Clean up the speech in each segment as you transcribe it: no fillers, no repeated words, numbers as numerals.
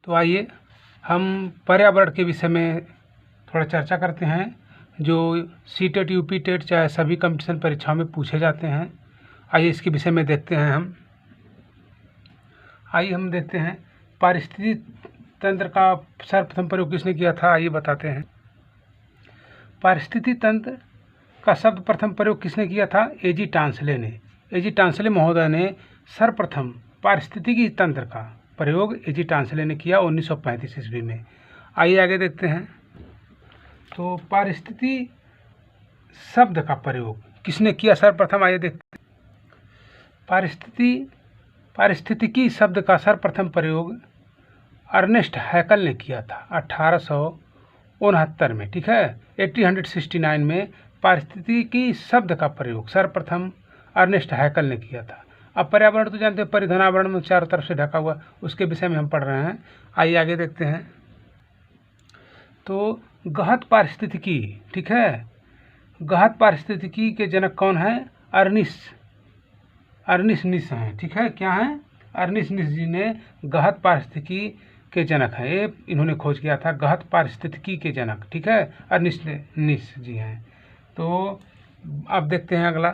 तो आइए हम पर्यावरण के विषय में थोड़ा चर्चा करते हैं, जो सीटेट, यूपी टेट चाहे सभी कंपटीशन परीक्षाओं में पूछे जाते हैं। आइए इसके विषय में देखते हैं हम देखते हैं पारिस्थितिकी तंत्र का सर्वप्रथम प्रयोग किसने किया था, आइए बताते हैं। पारिस्थितिकी तंत्र का शब्द प्रथम प्रयोग किसने किया था? एजी टांसले ने। एजी टांसले महोदय ने सर्वप्रथम पारिस्थितिकी तंत्र का प्रयोग एजी टांसले ने किया 1935 ईस्वी में। आइए आगे देखते हैं। तो पारिस्थितिकी शब्द का प्रयोग किसने किया सर्वप्रथम, आइए देखते हैं। पारिस्थितिकी शब्द का सर्वप्रथम प्रयोग अर्नेस्ट हैकल ने किया था 1869 में, ठीक है। 1869 में पारिस्थितिकी शब्द का प्रयोग सर्वप्रथम अर्नेस्ट हैकल ने किया था। अब पर्यावरण तो जानते हैं, परिधनावरण में चारों तरफ से ढका हुआ, उसके विषय में हम पढ़ रहे हैं। आइए आगे देखते हैं। तो गहन पारिस्थितिकी, ठीक है, गहन पारिस्थितिकी के जनक कौन है? अर्निस्ट निश हैं, ठीक है। क्या हैं? अर्निस्ट निश जी ने गहन पारिस्थितिकी के जनक हैं, ये इन्होंने खोज किया था, गहन पारिस्थितिकी के जनक, ठीक है, अर्निस्ट निश जी हैं। तो अब देखते हैं अगला।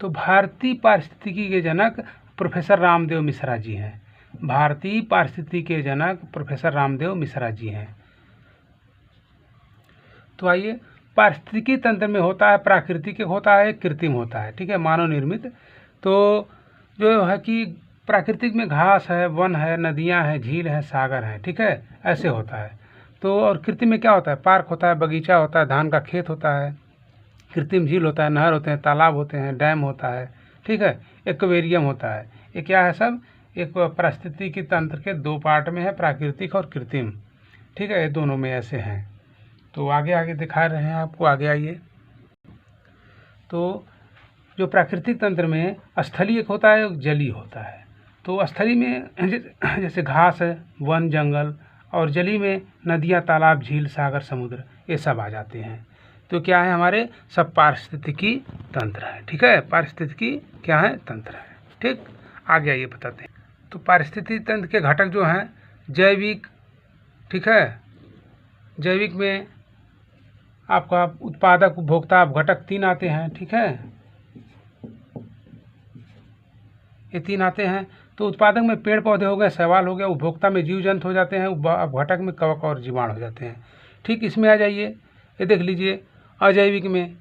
तो भारतीय पारिस्थितिकी के जनक प्रोफेसर रामदेव मिश्रा जी हैं। भारतीय पारिस्थितिकी के जनक प्रोफेसर रामदेव मिश्रा जी हैं। तो आइए, पारिस्थितिकी तंत्र में होता है प्राकृतिक होता है, कृत्रिम होता है, ठीक है, मानव निर्मित। तो जो है कि प्राकृतिक में घास है, वन है, नदियां हैं, झील है, सागर है, ठीक है, ऐसे होता है। तो और कृत्रिम में क्या होता है? पार्क होता है, बगीचा होता है, धान का खेत होता है, कृत्रिम झील होता है, नहर होते हैं, तालाब होते हैं, डैम होता है, ठीक है, एक्वेरियम होता है। ये क्या है? सब एक पारिस्थितिकी तंत्र के दो पार्ट में है, प्राकृतिक और कृत्रिम, ठीक है, ये दोनों में ऐसे हैं। तो आगे दिखा रहे हैं आपको, आगे आइए। तो जो प्राकृतिक तंत्र में स्थलीय एक होता है, जलीय होता है। तो स्थलीय में जैसे घास है, वन, जंगल, और जलीय में नदियाँ, तालाब, झील, सागर, समुद्र, ये सब आ जाते हैं। तो क्या है? हमारे सब पारिस्थितिकी तंत्र है, ठीक है, पारिस्थितिकी क्या है? तंत्र है, ठीक। आगे आइए बताते हैं। तो पारिस्थितिकी तंत्र के घटक जो हैं जैविक, ठीक है, जैविक में आपका उत्पादक, उपभोक्ता, घटक 3 आते हैं, ठीक है, ये 3 आते हैं। तो उत्पादक में पेड़ पौधे हो गए, शैवाल हो गया, उपभोक्ता में जीव जंतु हो जाते हैं, घटक में कवक और जीवाणु हो जाते हैं, ठीक। इसमें आ जाइए, ये देख लीजिए। अजैविक में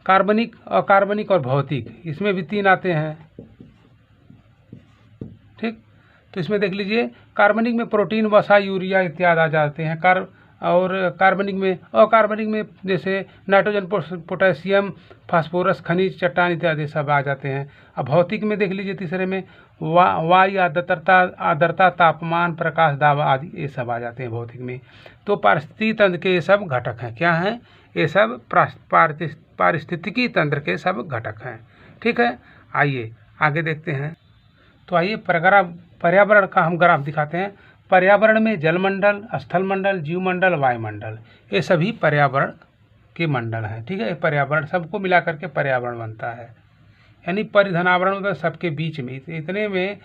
कार्बनिक, अकार्बनिक और भौतिक, इसमें भी 3 आते हैं, ठीक। तो इसमें देख लीजिए, कार्बनिक में प्रोटीन, वसा, यूरिया इत्यादि आ जाते हैं। और कार्बनिक में, अकार्बनिक में जैसे नाइट्रोजन, पोटेशियम, फास्फोरस, खनिज, चट्टान इत्यादि सब आ जाते हैं। अब भौतिक में देख लीजिए, तीसरे में वायु, आर्द्रता, तापमान, प्रकाश, दाब आदि ये सब आ जाते हैं भौतिक में। तो पारिस्थितिकी तंत्र के ये सब घटक हैं। क्या हैं? ये सब पारिस्थितिकी तंत्र के सब घटक हैं, ठीक है। आइए आगे देखते हैं। तो आइए पर्यावरण का हम ग्राफ दिखाते हैं। पर्यावरण में जलमंडल, स्थलमंडल, जीवमंडल, वायुमंडल, ये सभी पर्यावरण के मंडल हैं, ठीक है। पर्यावरण सबको मिला करके पर्यावरण बनता है, यानी परिधनावरण मतलब सबके बीच में, इतने में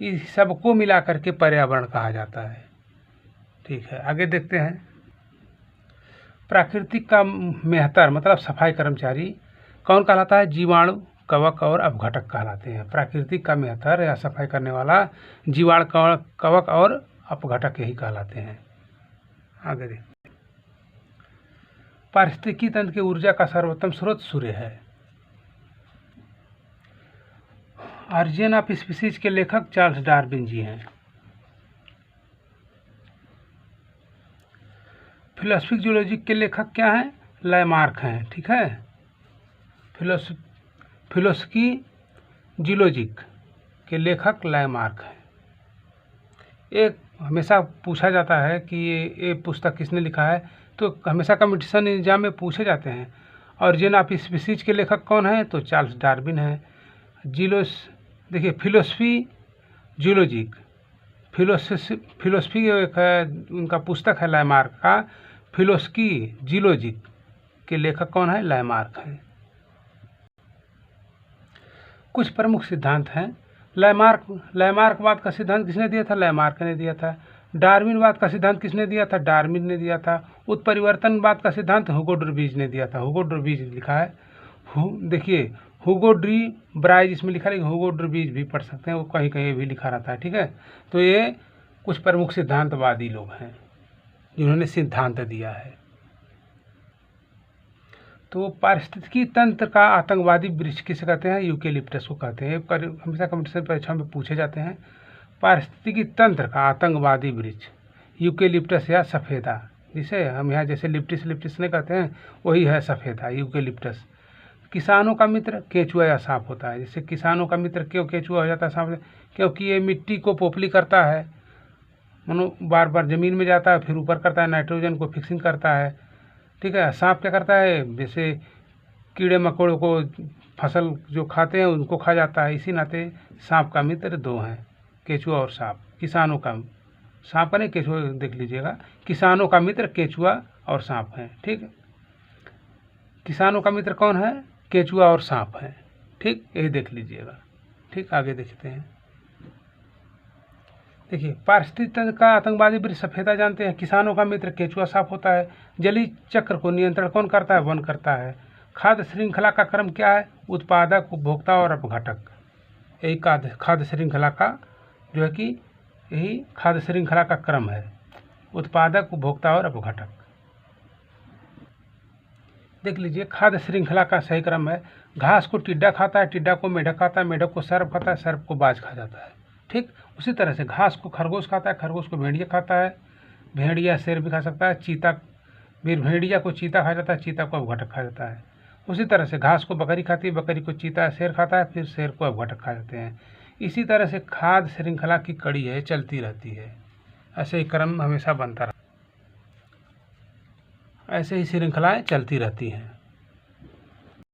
इस सबको मिला करके पर्यावरण कहा जाता है, ठीक है। आगे देखते हैं। प्राकृतिक का मेहतर मतलब सफाई कर्मचारी कौन कहलाता है? जीवाणु, कवक और अपघटक कहलाते हैं। प्राकृतिक का मेहतर या सफाई करने वाला जीवाणु, कवक और अपघटक यही कहलाते हैं। आगे देखते हैं। पारिस्थितिकी तंत्र की ऊर्जा का सर्वोत्तम स्रोत सूर्य है। ऑरिजिन ऑफ स्पीसीज के लेखक चार्ल्स डार्विन जी हैं। फिलोसफिक जूलॉजी के लेखक क्या हैं? लैमार्क हैं, ठीक है। फिलोसफी जूलॉजिक के लेखक लैमार्क हैं। एक हमेशा पूछा जाता है कि ये पुस्तक किसने लिखा है, तो हमेशा कंपटीशन एग्जाम में पूछे जाते हैं। ऑरिजिन ऑफ स्पीसीज के लेखक कौन है? तो चार्ल्स डार्विन है। देखिए, फिलोसफी जूलॉजिक, फिलोसफी एक है, उनका पुस्तक है लैमार्क का। फिलोसफी जूलॉजिक के लेखक कौन है? लैमार्क है। कुछ प्रमुख सिद्धांत हैं। लैमार्कवाद का सिद्धांत किसने दिया था? लैमार्क ने दिया था। डार्विनवाद का सिद्धांत किसने दिया था? डार्विन ने दिया था। उत्परिवर्तनवाद का सिद्धांत हुगो ड्यूबीज ने दिया था। हुगो ड्यूबीज लिखा है, देखिए हुगो डी ब्राइज इसमें लिखा है, लेकिन हुगो ड्यूबीज भी पढ़ सकते हैं, वो कहीं कहीं भी लिखा रहता है, ठीक है। तो ये कुछ प्रमुख सिद्धांतवादी लोग हैं जिन्होंने सिद्धांत दिया है। तो पारिस्थितिकी तंत्र का आतंकवादी वृक्ष किसे कहते हैं? यूकेलिप्टस को कहते हैं। हमेशा कंपटीशन परीक्षा में पूछे जाते हैं। पारिस्थितिकी तंत्र का आतंकवादी वृक्ष यूकेलिप्टस या सफ़ेदा, जिसे हम यहाँ जैसे लिप्टिस नहीं कहते हैं, वही है सफ़ेदा, यूकेलिप्टस। किसानों का मित्र केचुआ या सांप होता है। जैसे किसानों का मित्र क्यों केचुआ हो जाता है सांप? क्योंकि ये मिट्टी को पोपली करता है, मानो बार बार ज़मीन में जाता है, फिर ऊपर करता है, नाइट्रोजन को फिक्सिंग करता है, ठीक है। सांप क्या करता है? जैसे कीड़े मकोड़ों को, फसल जो खाते हैं उनको खा जाता है। इसी नाते सांप का मित्र दो हैं, केचुआ और सांप। किसानों का, सांप का नहीं, केचुआ देख लीजिएगा। किसानों का मित्र केचुआ और सांप है, ठीक है। किसानों का मित्र कौन है? केचुआ और सांप है, ठीक, यही देख लीजिएगा, ठीक। आगे देखते हैं। देखिए, पारिस्थितिक तंत्र का आतंकवादी वृक्ष सफ़ेदा जानते हैं। किसानों का मित्र केचुआ सांप होता है। जलीय चक्र को नियंत्रण कौन करता है? वन करता है। खाद्य श्रृंखला का क्रम क्या है? उत्पादक, उपभोक्ता और अपघटक। यही खाद्य श्रृंखला का जो है कि यही खाद्य श्रृंखला का क्रम है, उत्पादक, उपभोक्ता और अपघटक। देख लीजिए, खाद्य श्रृंखला का सही क्रम है। घास को टिड्डा खाता है, टिड्डा को मेढक खाता है, मेढक को सर्प खाता है, सर्प को बाज खा जाता है, ठीक। उसी तरह से घास को खरगोश खाता है, खरगोश को भेड़िया खाता है, भेड़िया शेर भी खा सकता है, चीता भेड़िया को चीता खा जाता है, चीता को अपघटक खा जाता है। उसी तरह से घास को बकरी खाती है, बकरी को चीता शेर खाता है, फिर शेर को अपघटक खा जाते हैं। इसी तरह से खाद्य श्रृंखला की कड़ी है, चलती रहती है। ऐसे ही क्रम हमेशा बनता रहता है, ऐसे ही श्रृंखलाएँ चलती रहती हैं।